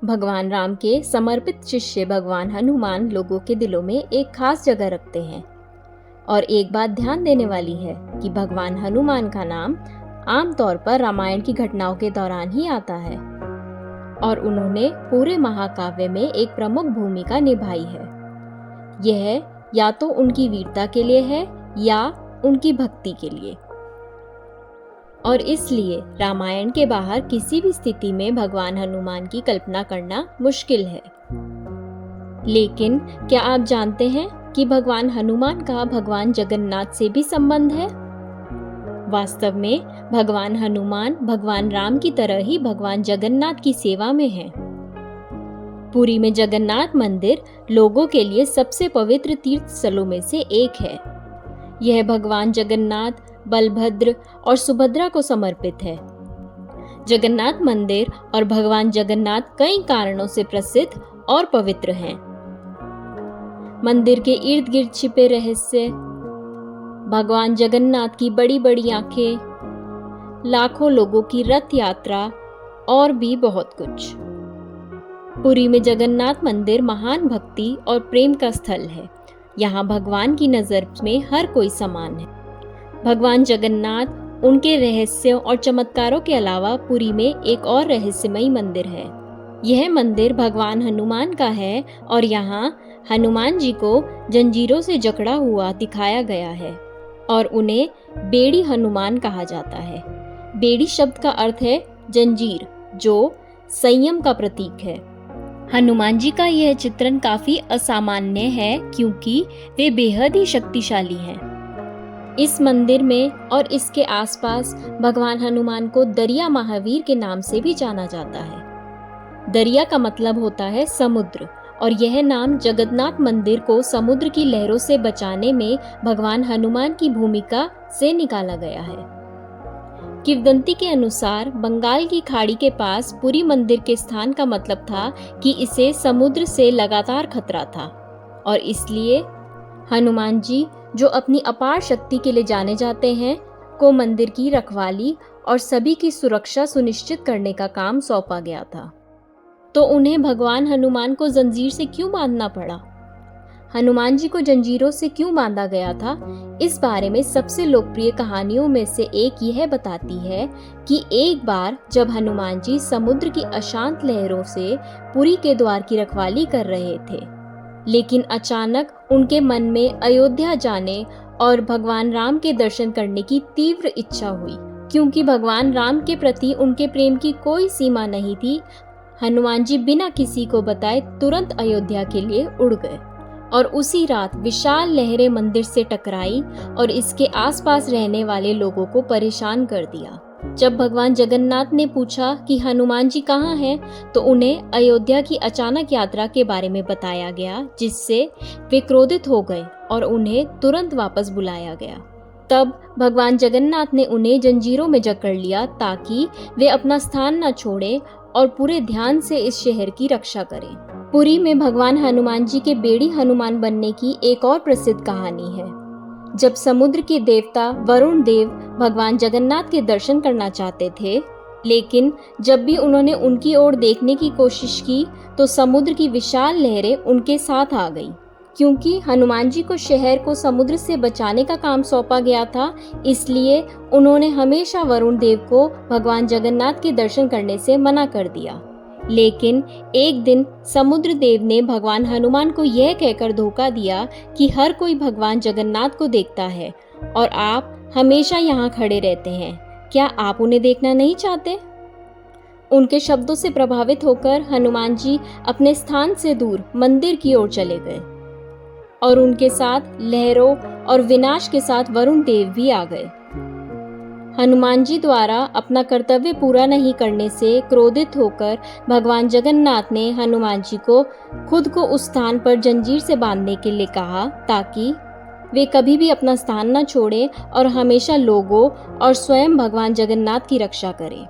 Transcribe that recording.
भगवान राम के समर्पित शिष्य भगवान हनुमान लोगों के दिलों में एक खास जगह रखते हैं। और एक बात ध्यान देने वाली है कि भगवान हनुमान का नाम आमतौर पर रामायण की घटनाओं के दौरान ही आता है और उन्होंने पूरे महाकाव्य में एक प्रमुख भूमिका निभाई है। यह या तो उनकी वीरता के लिए है या उनकी भक्ति के लिए, और इसलिए रामायण के बाहर किसी भी स्थिति में भगवान हनुमान की कल्पना करना मुश्किल है। लेकिन क्या आप जानते हैं कि भगवान हनुमान का भगवान जगन्नाथ से भी संबंध है? वास्तव में भगवान हनुमान भगवान राम की तरह ही भगवान जगन्नाथ की सेवा में हैं। पुरी में जगन्नाथ मंदिर लोगों के लिए सबसे पवित्र तीर्थ स्थलों में से एक है। यह भगवान जगन्नाथ, बलभद्र और सुभद्रा को समर्पित है। जगन्नाथ मंदिर और भगवान जगन्नाथ कई कारणों से प्रसिद्ध और पवित्र हैं। मंदिर के इर्द गिर्द छिपे रहस्य, भगवान जगन्नाथ की बड़ी बड़ी आंखें, लाखों लोगों की रथ यात्रा और भी बहुत कुछ। पुरी में जगन्नाथ मंदिर महान भक्ति और प्रेम का स्थल है। यहाँ भगवान की नजर में हर कोई समान है। भगवान जगन्नाथ, उनके रहस्यों और चमत्कारों के अलावा पुरी में एक और रहस्यमयी मंदिर है। यह मंदिर भगवान हनुमान का है और यहाँ हनुमान जी को जंजीरों से जकड़ा हुआ दिखाया गया है और उन्हें बेड़ी हनुमान कहा जाता है। बेड़ी शब्द का अर्थ है जंजीर, जो संयम का प्रतीक है। हनुमान जी का यह चित्रण काफी असामान्य है क्योंकि वे बेहद ही शक्तिशाली हैं। इस मंदिर में और इसके आसपास भगवान हनुमान को दरिया महावीर के नाम से भी जाना जाता है। दरिया का मतलब होता है समुद्र, और यह नाम जगन्नाथ मंदिर को समुद्र की लहरों से बचाने में भगवान हनुमान की भूमिका से निकाला गया है। किंवदंती के अनुसार बंगाल की खाड़ी के पास पुरी मंदिर के स्थान का मतलब था कि इसे समुद्र से लगातार खतरा था, और इसलिए हनुमान जी, जो अपनी अपार शक्ति के लिए जाने जाते हैं, को मंदिर की रखवाली और सभी की सुरक्षा सुनिश्चित करने का काम सौंपा गया था। तो उन्हें भगवान हनुमान को जंजीर से क्यों बांधना पड़ा? हनुमान जी को जंजीरों से क्यों बांधा गया था? इस बारे में सबसे लोकप्रिय कहानियों में से एक यह बताती है कि एक बार जब हनुमान जी समुद्र की अशांत लहरों से पुरी के द्वार की रखवाली कर रहे थे, लेकिन अचानक उनके मन में अयोध्या जाने और भगवान राम के दर्शन करने की तीव्र इच्छा हुई। क्योंकि भगवान राम के प्रति उनके प्रेम की कोई सीमा नहीं थी, हनुमान जी बिना किसी को बताए तुरंत अयोध्या के लिए उड़ गए और उसी रात विशाल लहरें मंदिर से टकराई और इसके आसपास रहने वाले लोगों को परेशान कर दिया। जब भगवान जगन्नाथ ने पूछा कि हनुमान जी कहाँ हैं, तो उन्हें अयोध्या की अचानक यात्रा के बारे में बताया गया, जिससे वे क्रोधित हो गए और उन्हें तुरंत वापस बुलाया गया। तब भगवान जगन्नाथ ने उन्हें जंजीरों में जकड़ लिया ताकि वे अपना स्थान न छोड़ें और पूरे ध्यान से इस शहर की रक्षा करें। पुरी में भगवान हनुमान जी के बेड़ी हनुमान बनने की एक और प्रसिद्ध कहानी है। जब समुद्र के देवता वरुण देव भगवान जगन्नाथ के दर्शन करना चाहते थे, लेकिन जब भी उन्होंने उनकी ओर देखने की कोशिश की तो समुद्र की विशाल लहरें उनके साथ आ गईं। क्योंकि हनुमान जी को शहर को समुद्र से बचाने का काम सौंपा गया था, इसलिए उन्होंने हमेशा वरुण देव को भगवान जगन्नाथ के दर्शन करने से मना कर दिया। लेकिन एक दिन समुद्र देव ने भगवान हनुमान को यह कहकर धोखा दिया कि हर कोई भगवान जगन्नाथ को देखता है और आप हमेशा यहाँ खड़े रहते हैं, क्या आप उन्हें देखना नहीं चाहते? उनके शब्दों से प्रभावित होकर हनुमान जी अपने स्थान से दूर मंदिर की ओर चले गए और उनके साथ लहरों और विनाश के साथ वरुण देव भी आ गए। हनुमान जी द्वारा अपना कर्तव्य पूरा नहीं करने से क्रोधित होकर भगवान जगन्नाथ ने हनुमान जी को खुद को उस स्थान पर जंजीर से बांधने के लिए कहा ताकि वे कभी भी अपना स्थान न छोड़ें और हमेशा लोगों और स्वयं भगवान जगन्नाथ की रक्षा करें।